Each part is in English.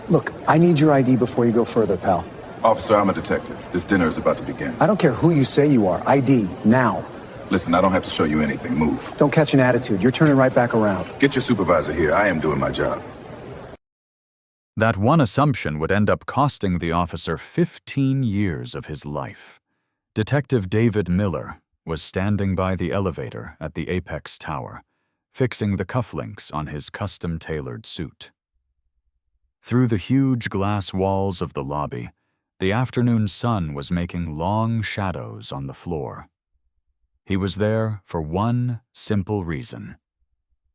Look, I need your ID before you go further, pal. Officer, I'm a detective. This dinner is about to begin. I don't care who you say you are. ID, now. Listen, I don't have to show you anything. Move. Don't catch an attitude. You're turning right back around. Get your supervisor here. I am doing my job. That one assumption would end up costing the officer 15 years of his life. Detective David Miller was standing by the elevator at the Apex Tower, fixing the cufflinks on his custom-tailored suit. Through the huge glass walls of the lobby, the afternoon sun was making long shadows on the floor. He was there for one simple reason: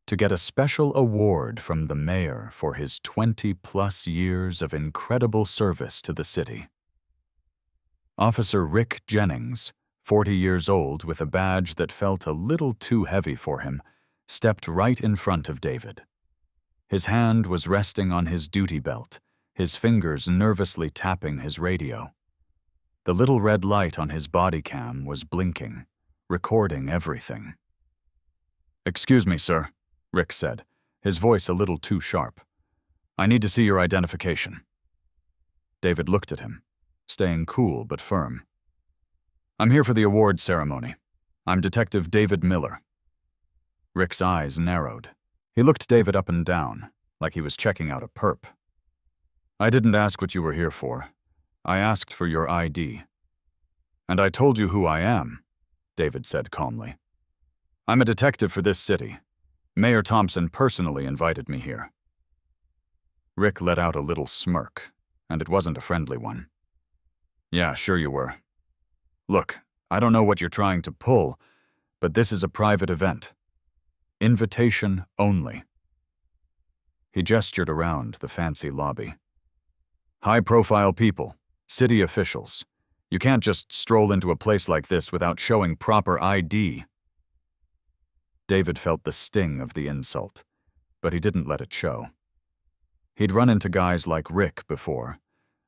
to get a special award from the mayor for his 20-plus years of incredible service to the city. Officer Rick Jennings, 40 years old with a badge that felt a little too heavy for him, stepped right in front of David. His hand was resting on his duty belt, his fingers nervously tapping his radio. The little red light on his Bodycam was blinking, recording everything. "Excuse me, sir," Rick said, his voice a little too sharp. "I need to see your identification." David looked at him, staying cool but firm. "I'm here for the awards ceremony. I'm Detective David Miller." Rick's eyes narrowed. He looked David up and down, like he was checking out a perp. "I didn't ask what you were here for. I asked for your ID. And I told you who I am," David said calmly. "I'm a detective for this city. Mayor Thompson personally invited me here." Rick let out a little smirk, and it wasn't a friendly one. "Yeah, sure you were. Look, I don't know what you're trying to pull, but this is a private event. Invitation only." He gestured around the fancy lobby. "High-profile people, city officials. You can't just stroll into a place like this without showing proper ID." David felt the sting of the insult, but he didn't let it show. He'd run into guys like Rick before,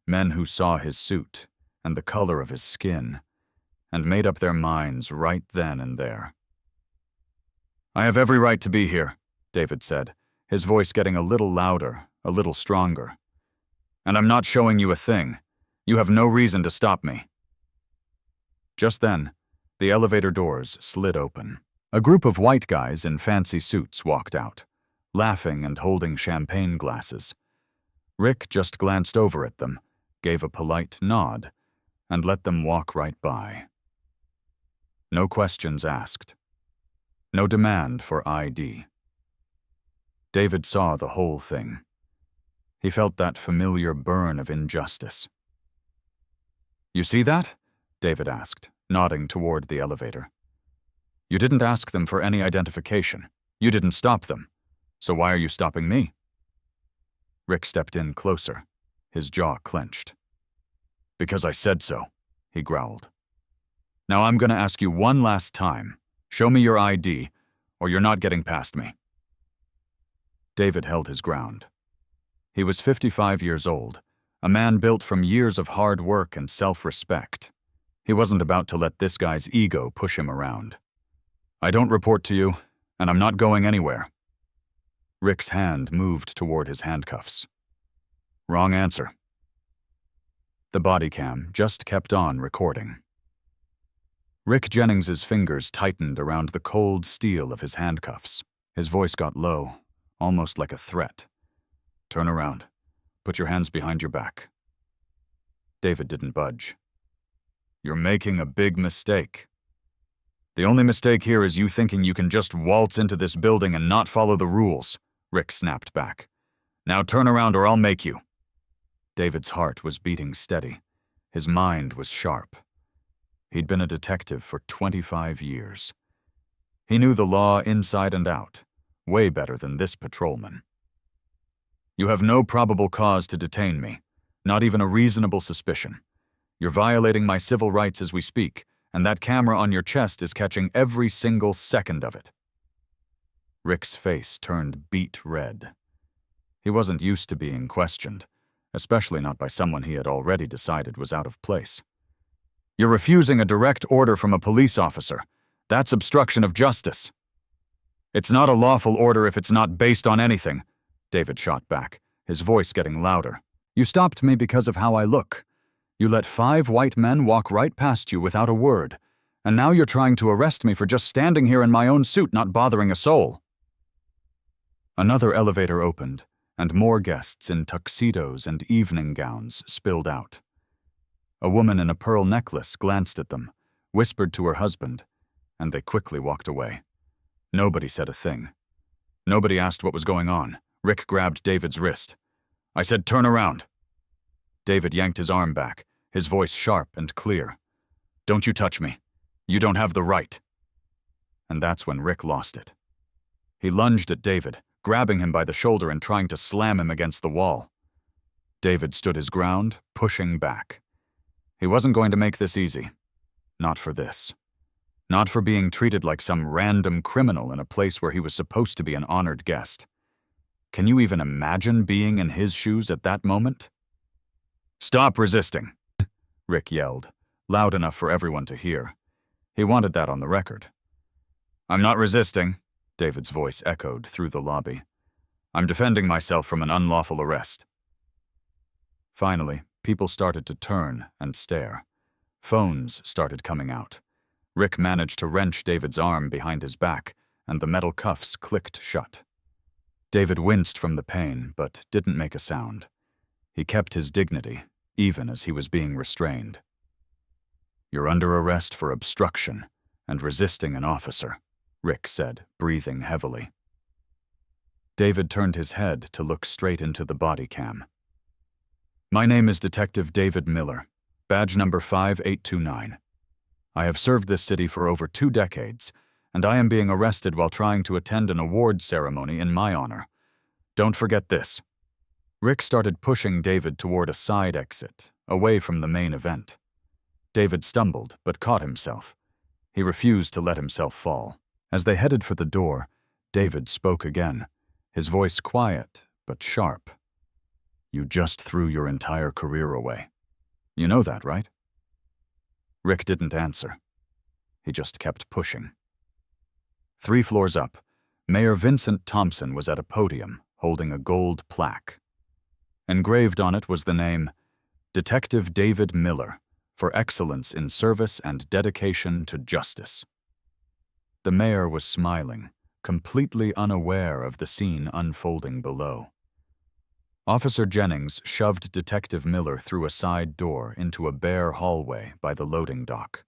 men who saw his suit and the color of his skin, and made up their minds right then and there. "I have every right to be here," David said, his voice getting a little louder, a little stronger. "And I'm not showing you a thing. You have no reason to stop me." Just then, the elevator doors slid open. A group of white guys in fancy suits walked out, laughing and holding champagne glasses. Rick just glanced over at them, gave a polite nod, and let them walk right by. No questions asked. No demand for ID. David saw the whole thing. He felt that familiar burn of injustice. "You see that?" David asked, nodding toward the elevator. "You didn't ask them for any identification. You didn't stop them. So why are you stopping me?" Rick stepped in closer, his jaw clenched. "Because I said so," he growled. "Now I'm going to ask you one last time. Show me your ID, or you're not getting past me." David held his ground. He was 55 years old, a man built from years of hard work and self-respect. He wasn't about to let this guy's ego push him around. "I don't report to you, and I'm not going anywhere." Rick's hand moved toward his handcuffs. "Wrong answer." The Bodycam just kept on recording. Rick Jennings's fingers tightened around the cold steel of his handcuffs. His voice got low, almost like a threat. "Turn around. Put your hands behind your back." David didn't budge. "You're making a big mistake. The only mistake here is you thinking you can just waltz into this building and not follow the rules," Rick snapped back. "Now turn around or I'll make you." David's heart was beating steady. His mind was sharp. He'd been a detective for 25 years. He knew the law inside and out, way better than this patrolman. "You have no probable cause to detain me, not even a reasonable suspicion. You're violating my civil rights as we speak, and that camera on your chest is catching every single second of it." Rick's face turned beet red. He wasn't used to being questioned, especially not by someone he had already decided was out of place. "You're refusing a direct order from a police officer. That's obstruction of justice." "It's not a lawful order if it's not based on anything," David shot back, his voice getting louder. You stopped me because of how I look. You let 5 white men walk right past you without a word, and now you're trying to arrest me for just standing here in my own suit, not bothering a soul." Another elevator opened, and more guests in tuxedos and evening gowns spilled out. A woman in a pearl necklace glanced at them, whispered to her husband, and they quickly walked away. Nobody said a thing. Nobody asked what was going on. Rick grabbed David's wrist. "I said turn around." David yanked his arm back, his voice sharp and clear. "Don't you touch me. You don't have the right." And that's when Rick lost it. He lunged at David, grabbing him by the shoulder and trying to slam him against the wall. David stood his ground, pushing back. He wasn't going to make this easy. Not for this. Not for being treated like some random criminal in a place where he was supposed to be an honored guest. Can you even imagine being in his shoes at that moment? "Stop resisting," Rick yelled, loud enough for everyone to hear. He wanted that on the record. "I'm not resisting," David's voice echoed through the lobby. "I'm defending myself from an unlawful arrest." Finally, people started to turn and stare. Phones started coming out. Rick managed to wrench David's arm behind his back, and the metal cuffs clicked shut. David winced from the pain, but didn't make a sound. He kept his dignity, even as he was being restrained. "You're under arrest for obstruction and resisting an officer," Rick said, breathing heavily. David turned his head to look straight into the body cam. "My name is Detective David Miller, badge number 5829. I have served this city for over 2 decades, and I am being arrested while trying to attend an awards ceremony in my honor. Don't forget this." Rick started pushing David toward a side exit, away from the main event. David stumbled, but caught himself. He refused to let himself fall. As they headed for the door, David spoke again, his voice quiet but sharp. "You just threw your entire career away. You know that, right?" Rick didn't answer. He just kept pushing. 3 floors up, Mayor Vincent Thompson was at a podium, holding a gold plaque. Engraved on it was the name, Detective David Miller, for excellence in service and dedication to justice. The mayor was smiling, completely unaware of the scene unfolding below. Officer Jennings shoved Detective Miller through a side door into a bare hallway by the loading dock.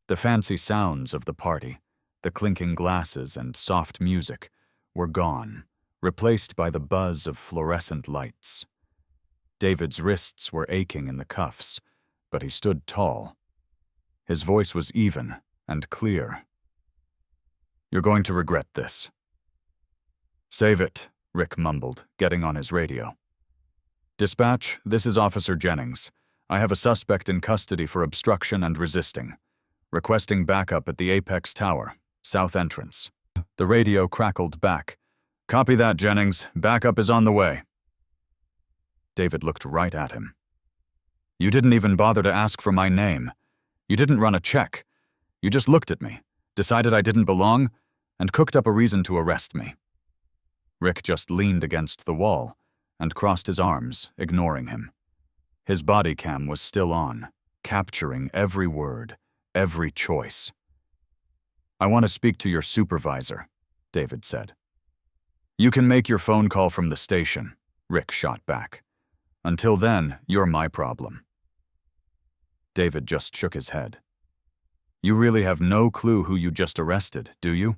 The fancy sounds of the party, the clinking glasses and soft music, were gone, replaced by the buzz of fluorescent lights. David's wrists were aching in the cuffs, but he stood tall. His voice was even and clear. "You're going to regret this." "Save it," Rick mumbled, getting on his radio. "Dispatch, this is Officer Jennings. I have a suspect in custody for obstruction and resisting. Requesting backup at the Apex Tower, south entrance." The radio crackled back. "Copy that, Jennings. Backup is on the way." David looked right at him. "You didn't even bother to ask for my name. You didn't run a check. You just looked at me, decided I didn't belong, and cooked up a reason to arrest me." Rick just leaned against the wall and crossed his arms, ignoring him. His body cam was still on, capturing every word, every choice. "I want to speak to your supervisor," David said. "You can make your phone call from the station," Rick shot back. "Until then, you're my problem." David just shook his head. "You really have no clue who you just arrested, do you?"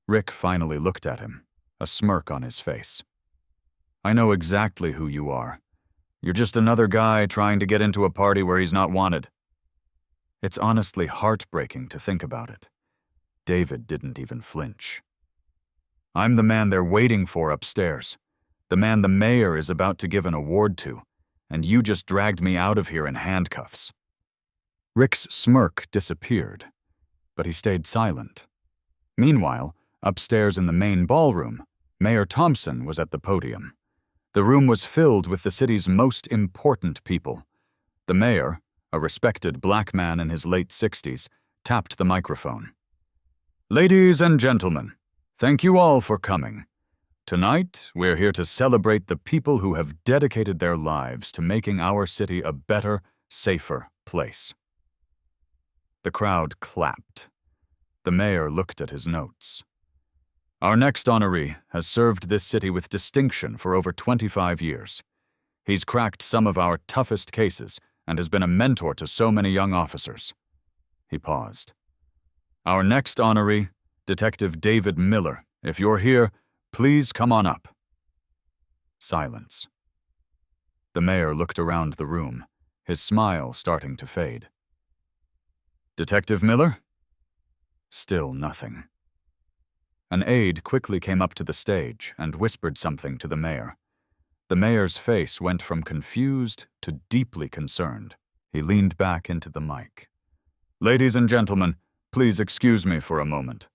Rick finally looked at him, a smirk on his face. "I know exactly who you are. You're just another guy trying to get into a party where he's not wanted." It's honestly heartbreaking to think about it. David didn't even flinch. "I'm the man they're waiting for upstairs. The man the mayor is about to give an award to, and you just dragged me out of here in handcuffs." Rick's smirk disappeared, but he stayed silent. Meanwhile, upstairs in the main ballroom, Mayor Thompson was at the podium. The room was filled with the city's most important people. The mayor, a respected black man in his late 60s, tapped the microphone. "Ladies and gentlemen, thank you all for coming. Tonight, we're here to celebrate the people who have dedicated their lives to making our city a better, safer place. The crowd clapped. The mayor looked at his notes. Our next honoree has served this city with distinction for over 25 years. He's cracked some of our toughest cases and has been a mentor to so many young officers. He paused. Our next honoree, Detective David Miller. If you're here, please come on up. Silence. The mayor looked around the room, his smile starting to fade. Detective Miller? Still nothing. An aide quickly came up to the stage and whispered something to the mayor. The mayor's face went from confused to deeply concerned. He leaned back into the mic. Ladies and gentlemen, please excuse me for a moment.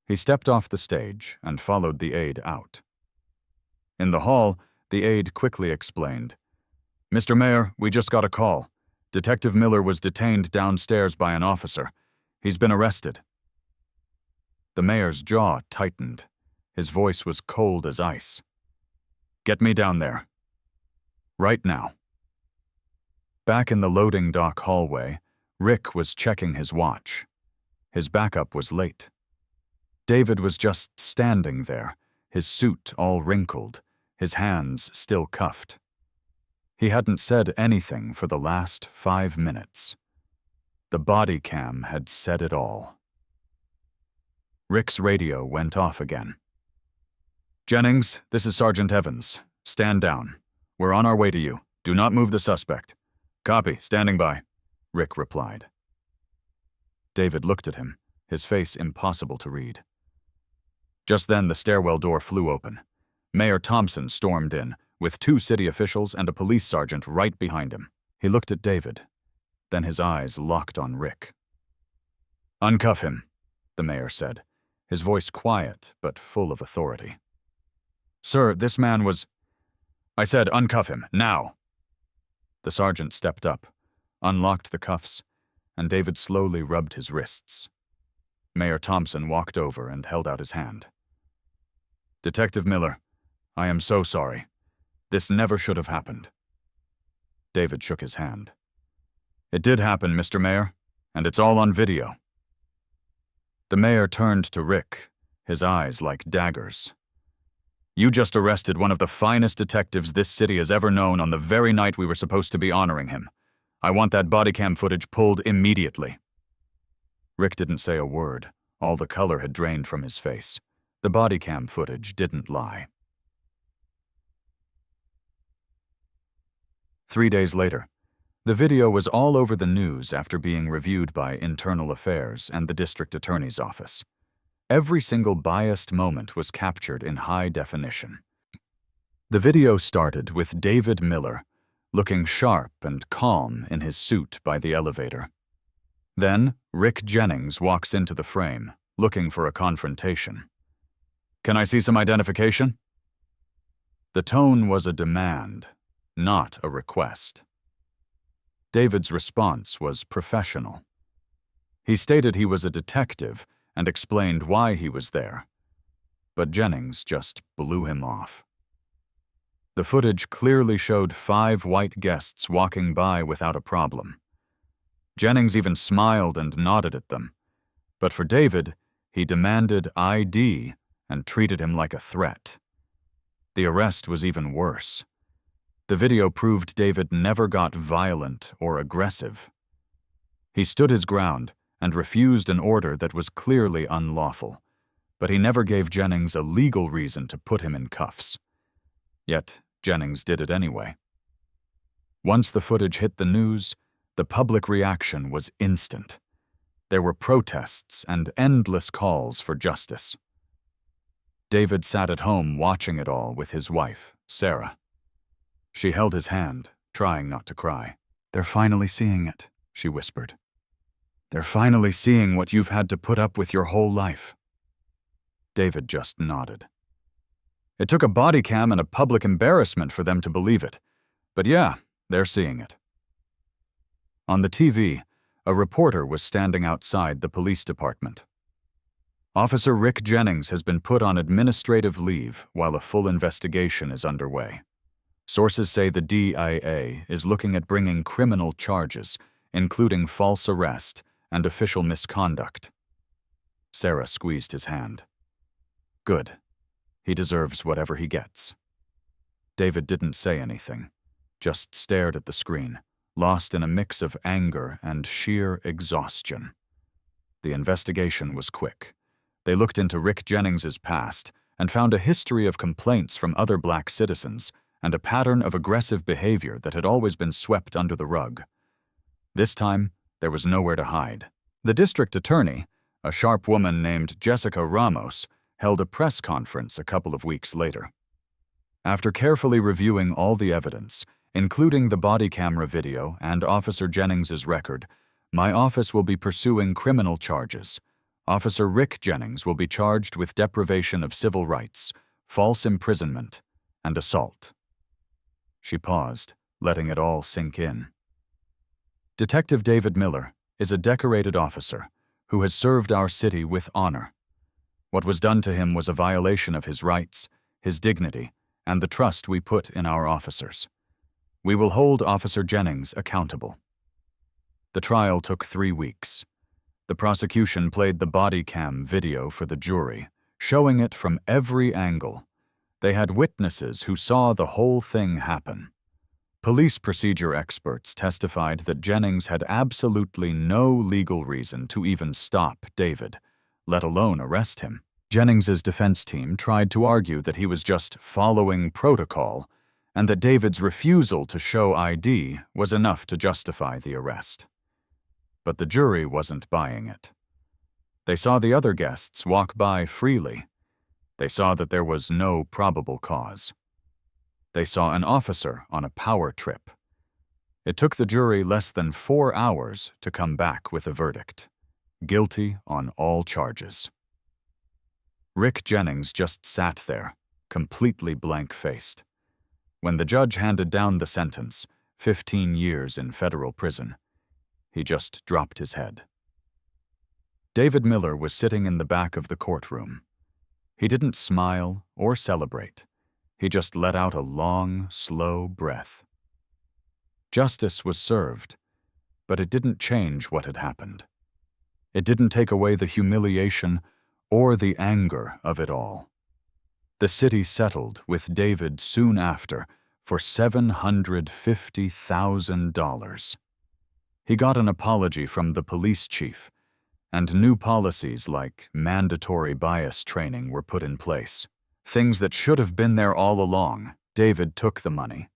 He stepped off the stage and followed the aide out. In the hall, the aide quickly explained. Mr. Mayor, we just got a call. Detective Miller was detained downstairs by an officer. He's been arrested. The mayor's jaw tightened. His voice was cold as ice. Get me down there. Right now. Back in the loading dock hallway, Rick was checking his watch. His backup was late. David was just standing there, his suit all wrinkled, his hands still cuffed. He hadn't said anything for the last 5 minutes. The Bodycam had said it all. Rick's radio went off again. Jennings, this is Sergeant Evans. Stand down. We're on our way to you. Do not move the suspect. Copy, standing by, Rick replied. David looked at him, his face impossible to read. Just then the stairwell door flew open. Mayor Thompson stormed in, with 2 city officials and a police sergeant right behind him. He looked at David. Then his eyes locked on Rick. Uncuff him, the mayor said, his voice quiet but full of authority. Sir, this man was... I said uncuff him, now. The sergeant stepped up, unlocked the cuffs, and David slowly rubbed his wrists. Mayor Thompson walked over and held out his hand. Detective Miller, I am so sorry. This never should have happened. David shook his hand. It did happen, Mr. Mayor, and it's all on video. The mayor turned to Rick, his eyes like daggers. You just arrested one of the finest detectives this city has ever known on the very night we were supposed to be honoring him. I want that bodycam footage pulled immediately. Rick didn't say a word. All the color had drained from his face. The bodycam footage didn't lie. 3 days later, the video was all over the news after being reviewed by Internal Affairs and the District Attorney's Office. Every single biased moment was captured in high definition. The video started with David Miller, looking sharp and calm in his suit by the elevator. Then, Rick Jennings walks into the frame, looking for a confrontation. Can I see some identification? The tone was a demand, not a request. David's response was professional. He stated he was a detective and explained why he was there. But Jennings just blew him off. The footage clearly showed 5 white guests walking by without a problem. Jennings even smiled and nodded at them. But for David, he demanded ID and treated him like a threat. The arrest was even worse. The video proved David never got violent or aggressive. He stood his ground and refused an order that was clearly unlawful, but he never gave Jennings a legal reason to put him in cuffs. Yet, Jennings did it anyway. Once the footage hit the news, the public reaction was instant. There were protests and endless calls for justice. David sat at home watching it all with his wife, Sarah. She held his hand, trying not to cry. "They're finally seeing it," she whispered. "They're finally seeing what you've had to put up with your whole life." David just nodded. It took a body cam and a public embarrassment for them to believe it. But yeah, they're seeing it. On the TV, a reporter was standing outside the police department. Officer Rick Jennings has been put on administrative leave while a full investigation is underway. Sources say the DIA is looking at bringing criminal charges, including false arrest and official misconduct. Sarah squeezed his hand. Good. He deserves whatever he gets. David didn't say anything, just stared at the screen, lost in a mix of anger and sheer exhaustion. The investigation was quick. They looked into Rick Jennings's past and found a history of complaints from other black citizens and a pattern of aggressive behavior that had always been swept under the rug. This time, there was nowhere to hide. The district attorney, a sharp woman named Jessica Ramos, held a press conference a couple of weeks later. After carefully reviewing all the evidence, including the body camera video and Officer Jennings's record, my office will be pursuing criminal charges. Officer Rick Jennings will be charged with deprivation of civil rights, false imprisonment, and assault. She paused, letting it all sink in. Detective David Miller is a decorated officer who has served our city with honor. What was done to him was a violation of his rights, his dignity, and the trust we put in our officers. We will hold Officer Jennings accountable. The trial took 3 weeks. The prosecution played the Bodycam video for the jury, showing it from every angle. They had witnesses who saw the whole thing happen. Police procedure experts testified that Jennings had absolutely no legal reason to even stop David, let alone arrest him. Jennings's defense team tried to argue that he was just following protocol and that David's refusal to show ID was enough to justify the arrest. But the jury wasn't buying it. They saw the other guests walk by freely. They saw that there was no probable cause. They saw an officer on a power trip. It took the jury less than 4 hours to come back with a verdict. Guilty on all charges. Rick Jennings just sat there, completely blank-faced. When the judge handed down the sentence, 15 years in federal prison, he just dropped his head. David Miller was sitting in the back of the courtroom. He didn't smile or celebrate. He just let out a long, slow breath. Justice was served, but it didn't change what had happened. It didn't take away the humiliation or the anger of it all. The city settled with David soon after for $750,000. He got an apology from the police chief, and new policies like mandatory bias training were put in place. Things that should have been there all along. David took the money,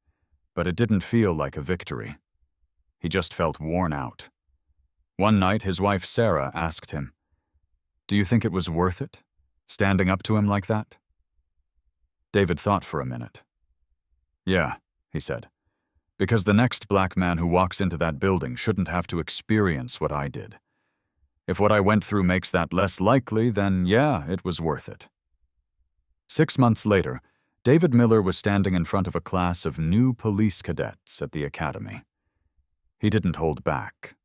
but it didn't feel like a victory. He just felt worn out. One night, his wife Sarah asked him, "Do you think it was worth it, standing up to him like that?" David thought for a minute. "Yeah," he said, "because the next black man who walks into that building shouldn't have to experience what I did. If what I went through makes that less likely, then yeah, it was worth it." 6 months later, David Miller was standing in front of a class of new police cadets at the academy. He didn't hold back.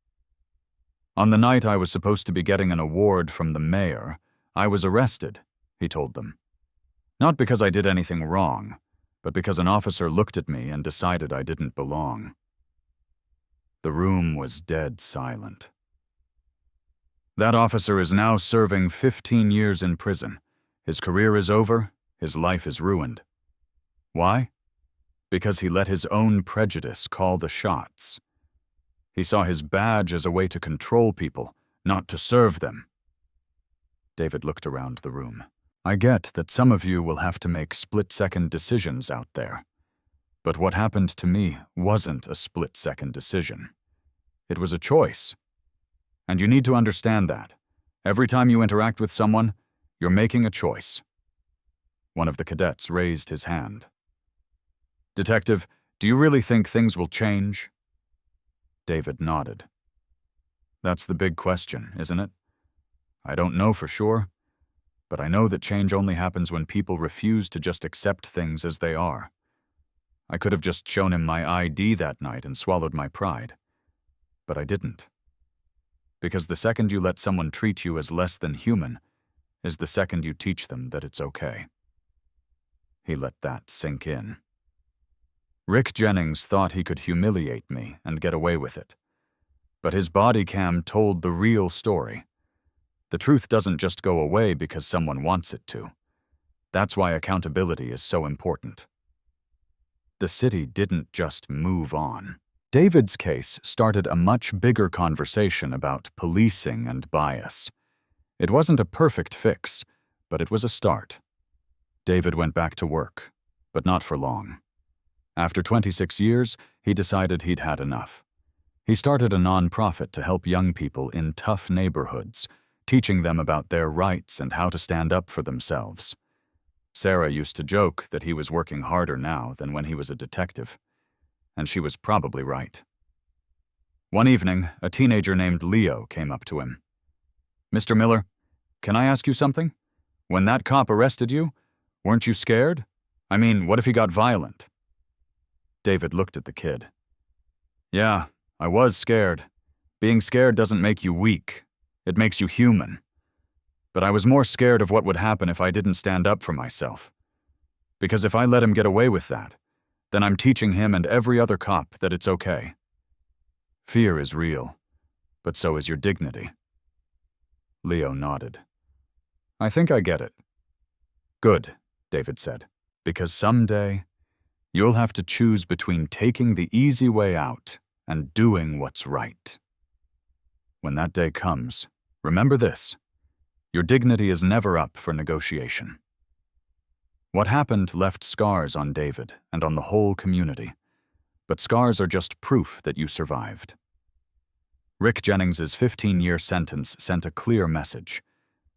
"On the night I was supposed to be getting an award from the mayor, I was arrested," he told them. "Not because I did anything wrong, but because an officer looked at me and decided I didn't belong." The room was dead silent. That officer is now serving 15 years in prison. His career is over, his life is ruined. Why? Because he let his own prejudice call the shots. He saw his badge as a way to control people, not to serve them. David looked around the room. "I get that some of you will have to make split-second decisions out there. But what happened to me wasn't a split-second decision. It was a choice. And you need to understand that. Every time you interact with someone, you're making a choice." One of the cadets raised his hand. "Detective, do you really think things will change?" David nodded. "That's the big question, isn't it? I don't know for sure, but I know that change only happens when people refuse to just accept things as they are. I could have just shown him my ID that night and swallowed my pride. But I didn't. Because the second you let someone treat you as less than human, is the second you teach them that it's okay. He let that sink in. Rick Jennings thought he could humiliate me and get away with it. But his body cam told the real story. The truth doesn't just go away because someone wants it to. That's why accountability is so important. The city didn't just move on. David's case started a much bigger conversation about policing and bias. It wasn't a perfect fix, but it was a start. David went back to work, but not for long. After 26 years, he decided he'd had enough. He started a nonprofit to help young people in tough neighborhoods, teaching them about their rights and how to stand up for themselves. Sarah used to joke that he was working harder now than when he was a detective, and she was probably right. One evening, a teenager named Leo came up to him. "Mr. Miller, can I ask you something? When that cop arrested you, weren't you scared? I mean, what if he got violent?" David looked at the kid. "Yeah, I was scared. Being scared doesn't make you weak. It makes you human. But I was more scared of what would happen if I didn't stand up for myself. Because if I let him get away with that, then I'm teaching him and every other cop that it's okay. Fear is real, but so is your dignity." Leo nodded. "I think I get it." "Good," David said, "because someday you'll have to choose between taking the easy way out and doing what's right. When that day comes, remember this: your dignity is never up for negotiation." What happened left scars on David and on the whole community, but scars are just proof that you survived. Rick Jennings's 15-year sentence sent a clear message: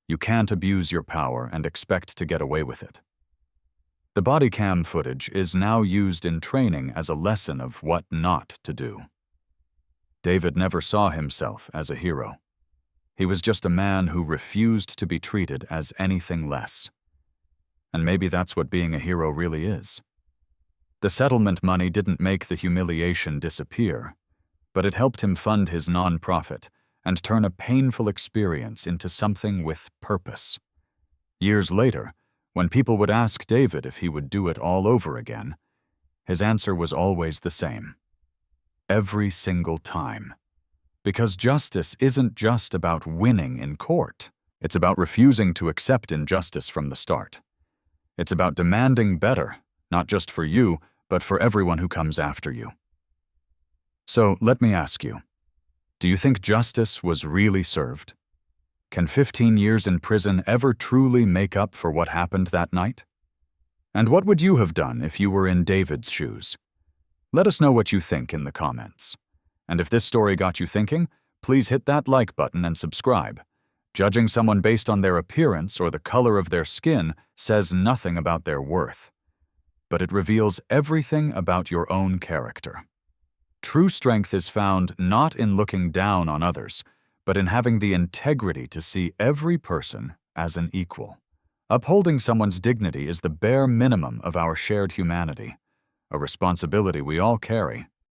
you can't abuse your power and expect to get away with it. The body cam footage is now used in training as a lesson of what not to do. David never saw himself as a hero. He was just a man who refused to be treated as anything less. And maybe that's what being a hero really is. The settlement money didn't make the humiliation disappear, but it helped him fund his nonprofit and turn a painful experience into something with purpose. Years later, when people would ask David if he would do it all over again, his answer was always the same. Every single time. Because justice isn't just about winning in court. It's about refusing to accept injustice from the start. It's about demanding better, not just for you, but for everyone who comes after you. So let me ask you, do you think justice was really served? Can 15 years in prison ever truly make up for what happened that night? And what would you have done if you were in David's shoes? Let us know what you think in the comments. And if this story got you thinking, please hit that like button and subscribe. Judging someone based on their appearance or the color of their skin says nothing about their worth, but it reveals everything about your own character. True strength is found not in looking down on others, but in having the integrity to see every person as an equal. Upholding someone's dignity is the bare minimum of our shared humanity, a responsibility we all carry.